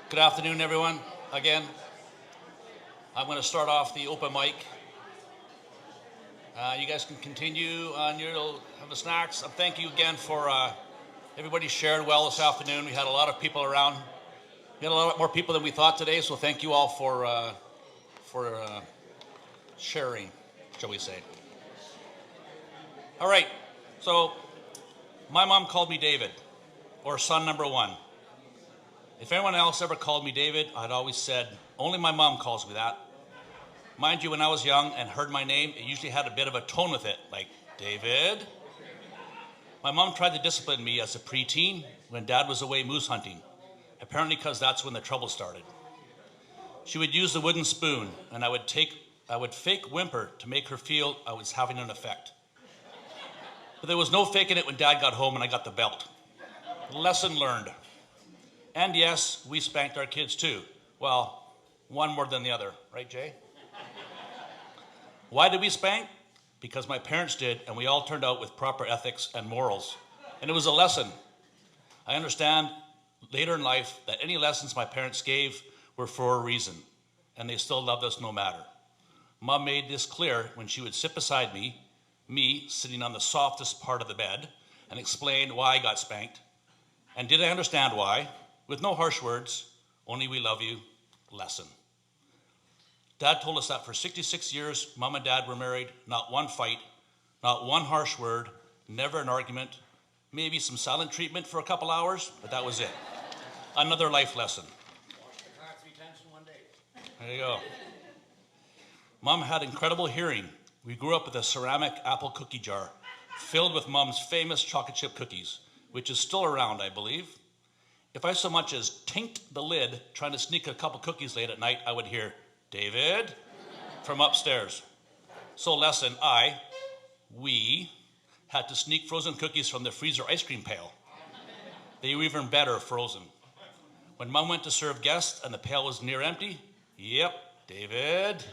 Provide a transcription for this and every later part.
Good afternoon, everyone. Again, I'm going to start off the open mic. You guys can continue on your little have the snacks. Thank you again for everybody shared well this afternoon. We had a lot of people around. We had a lot more people than we thought today, so thank you all for sharing, shall we say. All right, so my mom called me David, or son number one. If anyone else ever called me David, I'd always said, only my mom calls me that. Mind you, when I was young and heard my name, it usually had a bit of a tone with it, like, David. My mom tried to discipline me as a preteen when Dad was away moose hunting, apparently because that's when the trouble started. She would use the wooden spoon, and I would fake whimper to make her feel I was having an effect. But there was no faking it when Dad got home and I got the belt. Lesson learned. And yes, we spanked our kids too. Well, one more than the other, right, Jay? Why did we spank? Because my parents did, and we all turned out with proper ethics and morals. And it was a lesson. I understand later in life that any lessons my parents gave were for a reason, and they still loved us no matter. Mom made this clear when she would sit beside me sitting on the softest part of the bed, and explain why I got spanked. And did I understand why? With no harsh words, only we love you, lesson. Dad told us that for 66 years, Mom and Dad were married, not one fight, not one harsh word, never an argument, maybe some silent treatment for a couple hours, but that was it. Another life lesson. There you go. Mom had incredible hearing. We grew up with a ceramic apple cookie jar filled with Mom's famous chocolate chip cookies, which is still around, I believe. If I so much as tinked the lid trying to sneak a couple cookies late at night, I would hear, David, from upstairs. So lesson, we had to sneak frozen cookies from the freezer ice cream pail. They were even better frozen. When Mom went to serve guests and the pail was near empty, yep, David.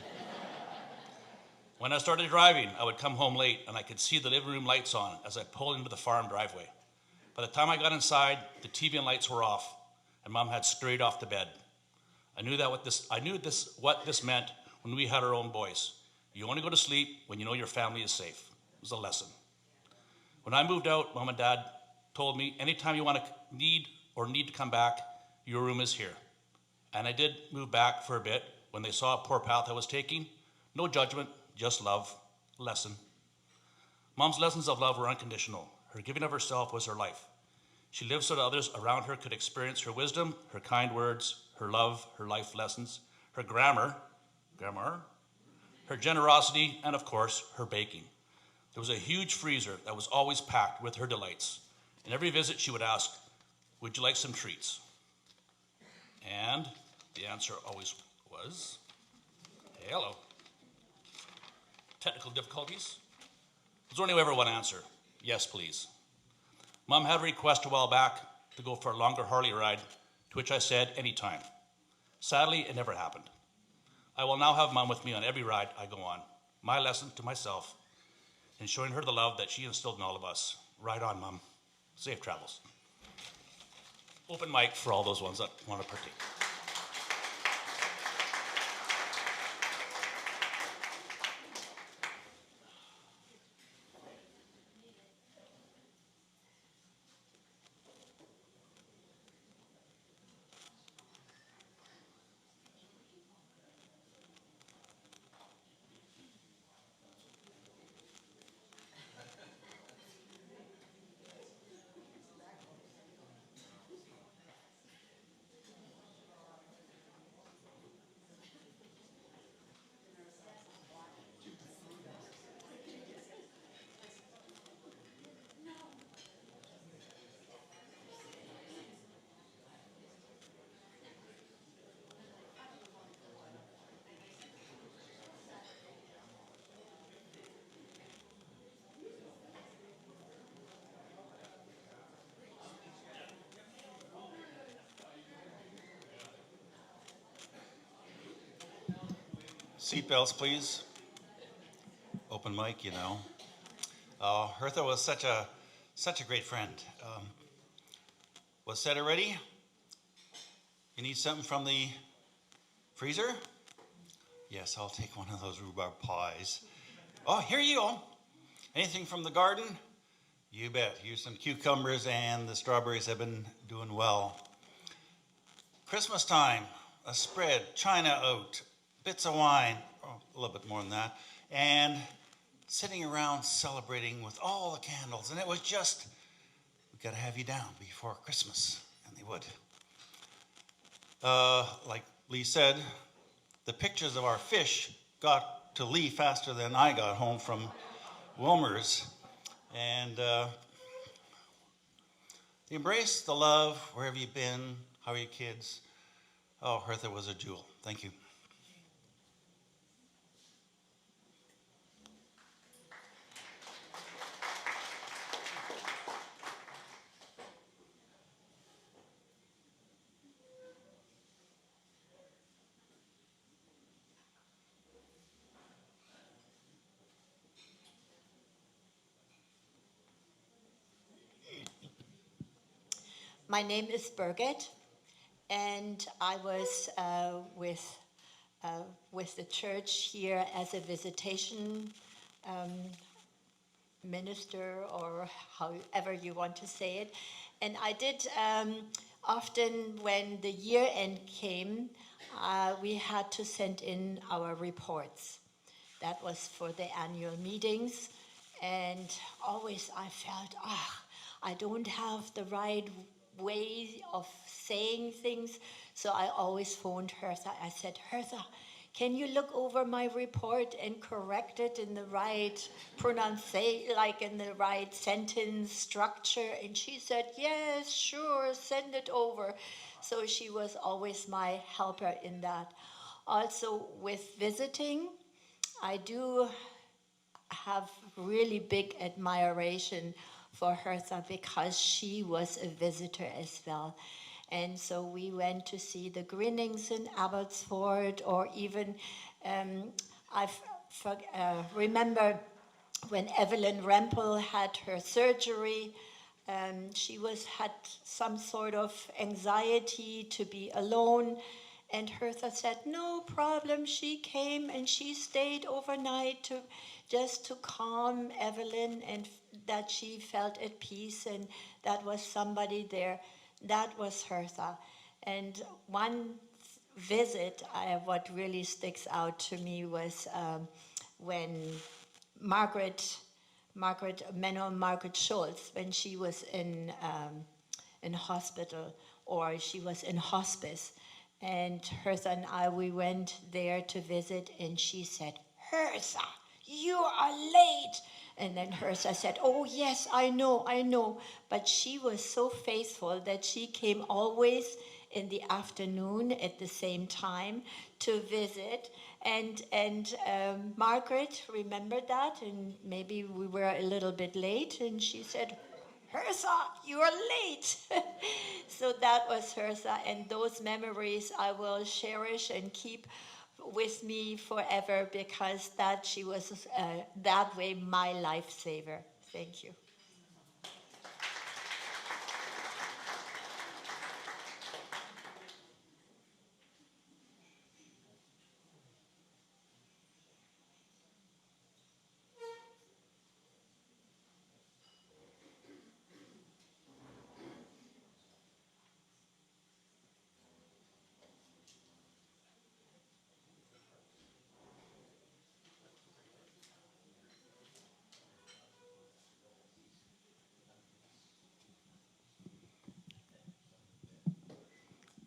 When I started driving, I would come home late and I could see the living room lights on as I pulled into the farm driveway. By the time I got inside, the TV and lights were off and Mom had scurried off to bed. I knew what this meant when we had our own boys. You only go to sleep when you know your family is safe. It was a lesson. When I moved out, Mom and Dad told me, anytime you need to come back, your room is here. And I did move back for a bit when they saw a poor path I was taking. No judgment, just love. Lesson. Mom's lessons of love were unconditional. Her giving of herself was her life. She lived so that others around her could experience her wisdom, her kind words, her love, her life lessons, her grammar, her generosity, and of course, her baking. There was a huge freezer that was always packed with her delights. In every visit, she would ask, would you like some treats? And the answer always was, hey, hello. Technical difficulties? Was there only ever one answer? Yes, please. Mom had a request a while back to go for a longer Harley ride, to which I said, anytime. Sadly, it never happened. I will now have Mom with me on every ride I go on. My lesson to myself in showing her the love that she instilled in all of us. Ride on, Mom. Safe travels. Open mic for all those ones that want to partake. Seatbelts, please. Open mic, you know. Hertha was such a great friend. Was Seta ready? You need something from the freezer? Yes, I'll take one of those rhubarb pies. Oh, here you go. Anything from the garden? You bet. Here's some cucumbers, and the strawberries have been doing well. Christmas time, a spread, china out, bits of wine, oh, a little bit more than that, and sitting around celebrating with all the candles. And it was just, we got to have you down before Christmas. And they would. Like Lee said, the pictures of our fish got to Lee faster than I got home from Wilmer's. And the embrace, the love, where have you been? How are your kids? Oh, Hertha was a jewel. Thank you. My name is Birgit, and I was with the church here as a visitation minister, or however you want to say it. And I did often, when the year end came, we had to send in our reports. That was for the annual meetings, and always I felt, I don't have the right way of saying things, so I always phoned Hertha. I said, Hertha, can you look over my report and correct it in the right pronunciation, like in the right sentence structure? And she said, yes, sure, send it over. So she was always my helper in that. Also with visiting, I do have really big admiration for Hertha because she was a visitor as well. And so we went to see the Grinnings in Abbotsford, or even I remember when Evelyn Rempel had her surgery. She had some sort of anxiety to be alone. And Hertha said, no problem. She came and she stayed overnight just to calm Evelyn, and that she felt at peace, and that was somebody there. That was Hertha. And one visit, what really sticks out to me was when Margaret Schultz, when she was in hospital, or she was in hospice. And Hertha and we went there to visit, and she said, Hertha, you are late. And then Hertha said, oh, yes, I know. But she was so faithful that she came always in the afternoon at the same time to visit. And Margaret remembered that, and maybe we were a little bit late, and she said, Hertha, you are late. So that was Hertha, and those memories I will cherish and keep with me forever, because that she was that way my lifesaver. Thank you.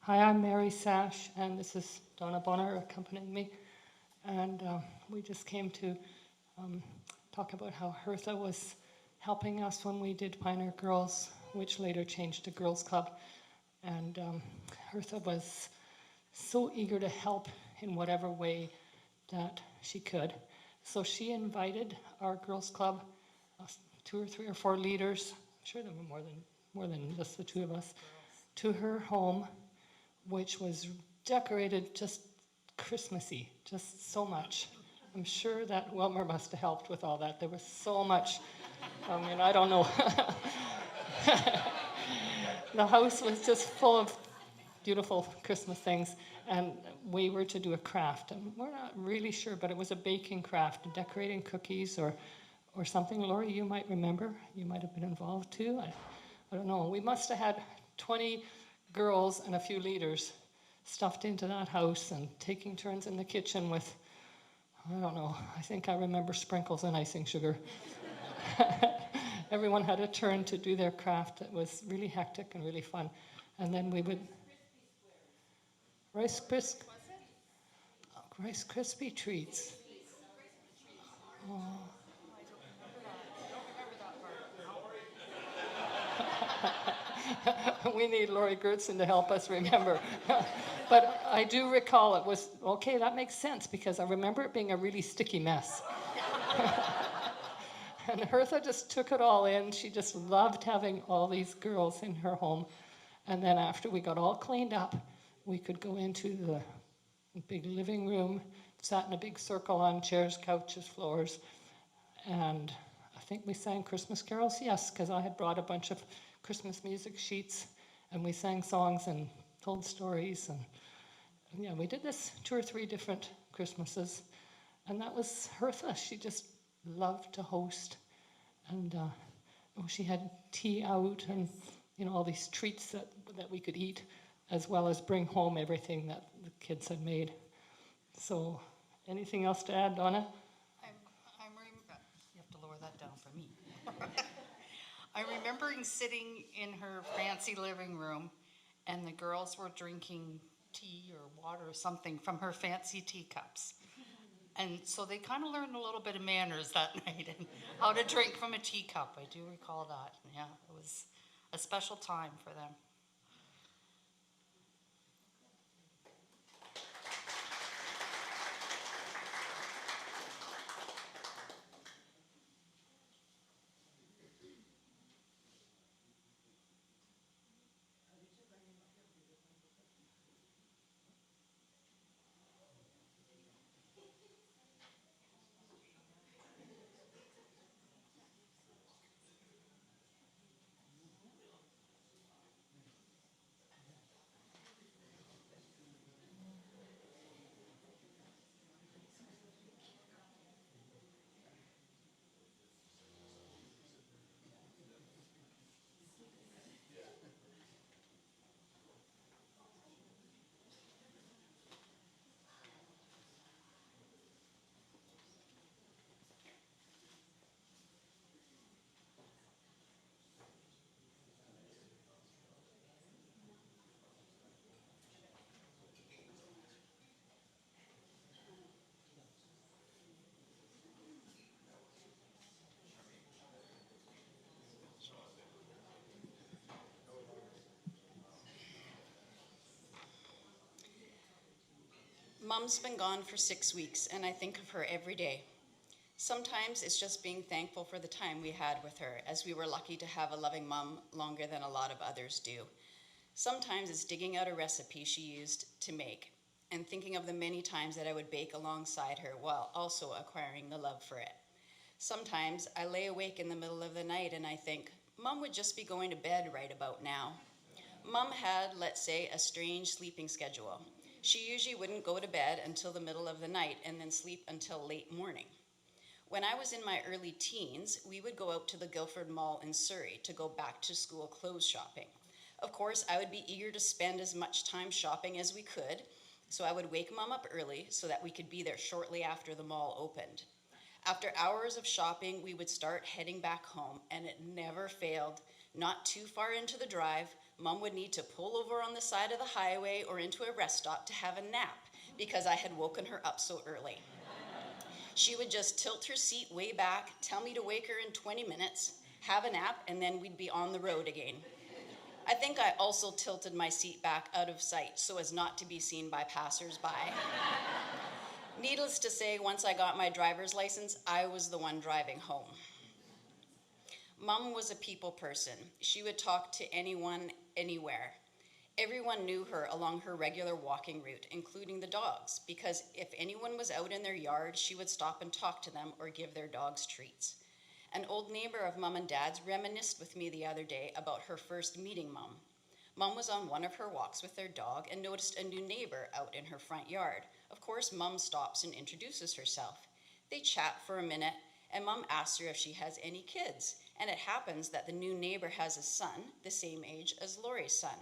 Hi, I'm Mary Sash, and this is Donna Bonner accompanying me. And we just came to talk about how Hertha was helping us when we did Pioneer Girls, which later changed to Girls Club. And Hertha was so eager to help in whatever way that she could. So she invited our Girls Club, 2 or 3 or 4 leaders, I'm sure there were more than just the 2 of us, to her home, which was decorated just Christmassy, just so much. I'm sure that Wilmer must have helped with all that. There was so much. I mean, I don't know. The house was just full of beautiful Christmas things, and we were to do a craft, and we're not really sure, but it was a baking craft, decorating cookies or something. Lori, you might remember. You might have been involved too. I don't know. We must have had 20 girls and a few leaders stuffed into that house and taking turns in the kitchen with, I don't know, I think I remember sprinkles and icing sugar. Everyone had a turn to do their craft. It was really hectic and really fun. And then we would... Rice Krispie treats. Oh. We need Lori Gertzen to help us remember. But I do recall it was, okay, that makes sense, because I remember it being a really sticky mess. And Hertha just took it all in. She just loved having all these girls in her home. And then after we got all cleaned up, we could go into the big living room, sat in a big circle on chairs, couches, floors, and I think we sang Christmas carols, yes, because I had brought a bunch of Christmas music sheets, and we sang songs and told stories, and yeah, we did this 2 or 3 different Christmases, and that was Hertha. She just loved to host, and she had tea out, and all these treats that we could eat, as well as bring home everything that the kids had made. So, anything else to add, Donna? You have to lower that down for me. I'm remembering sitting in her fancy living room, and the girls were drinking tea or water or something from her fancy teacups. And so they kind of learned a little bit of manners that night and how to drink from a teacup. I do recall that. Yeah, it was a special time for them. Mom's been gone for 6 weeks, and I think of her every day. Sometimes it's just being thankful for the time we had with her, as we were lucky to have a loving mom longer than a lot of others do. Sometimes it's digging out a recipe she used to make, and thinking of the many times that I would bake alongside her while also acquiring the love for it. Sometimes I lay awake in the middle of the night and I think, Mom would just be going to bed right about now. Mom had, let's say, a strange sleeping schedule. She usually wouldn't go to bed until the middle of the night and then sleep until late morning. When I was in my early teens, we would go out to the Guildford Mall in Surrey to go back to school clothes shopping. Of course, I would be eager to spend as much time shopping as we could, so I would wake Mom up early so that we could be there shortly after the mall opened. After hours of shopping, we would start heading back home, and it never failed. Not too far into the drive, Mom would need to pull over on the side of the highway or into a rest stop to have a nap because I had woken her up so early. She would just tilt her seat way back, tell me to wake her in 20 minutes, have a nap, and then we'd be on the road again. I think I also tilted my seat back out of sight so as not to be seen by passers-by. Needless to say, once I got my driver's license, I was the one driving home. Mom was a people person. She would talk to anyone, anywhere. Everyone knew her along her regular walking route, including the dogs, because if anyone was out in their yard, she would stop and talk to them or give their dogs treats. An old neighbor of Mom and Dad's reminisced with me the other day about her first meeting Mom. Mom was on one of her walks with their dog and noticed a new neighbor out in her front yard. Of course, Mom stops and introduces herself. They chat for a minute, and Mom asks her if she has any kids, and it happens that the new neighbor has a son the same age as Lori's son.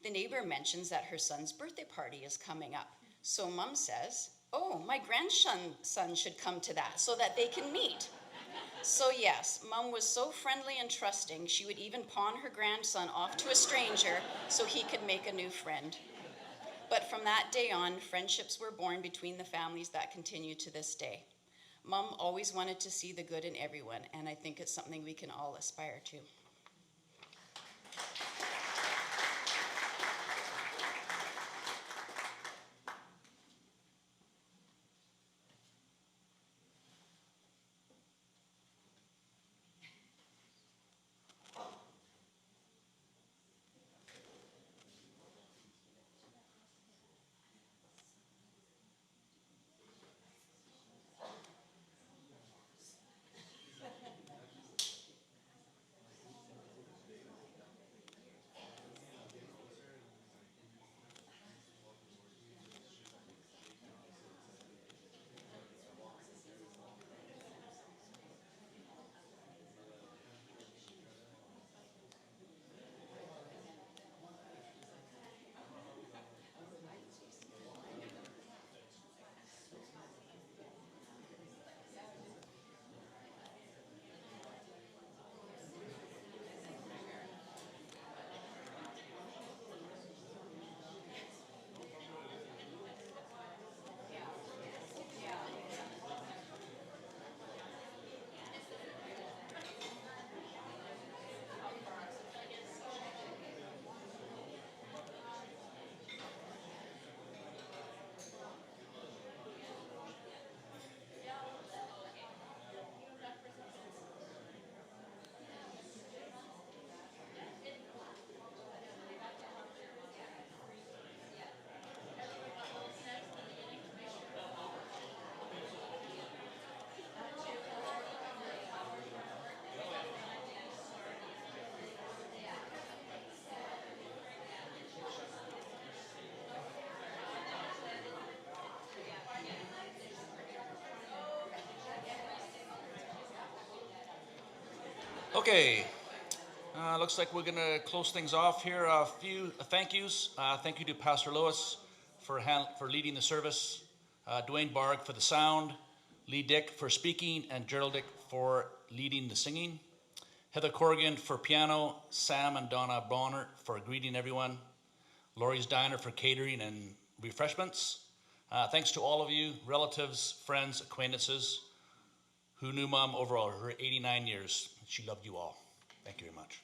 The neighbor mentions that her son's birthday party is coming up, so Mom says, "Oh, my grandson should come to that so that they can meet." So yes, Mom was so friendly and trusting, she would even pawn her grandson off to a stranger so he could make a new friend. But from that day on, friendships were born between the families that continue to this day. Mom always wanted to see the good in everyone, and I think it's something we can all aspire to. Okay, looks like we're gonna close things off here. A few thank yous. Thank you to Pastor Lewis for leading the service, Dwayne Barg for the sound, Lee Dick for speaking, and Gerald Dick for leading the singing. Heather Corrigan for piano, Sam and Donna Bonner for greeting everyone, Lori's Diner for catering and refreshments. Thanks to all of you, relatives, friends, acquaintances, who knew Mom over her 89 years. She loved you all. Thank you very much.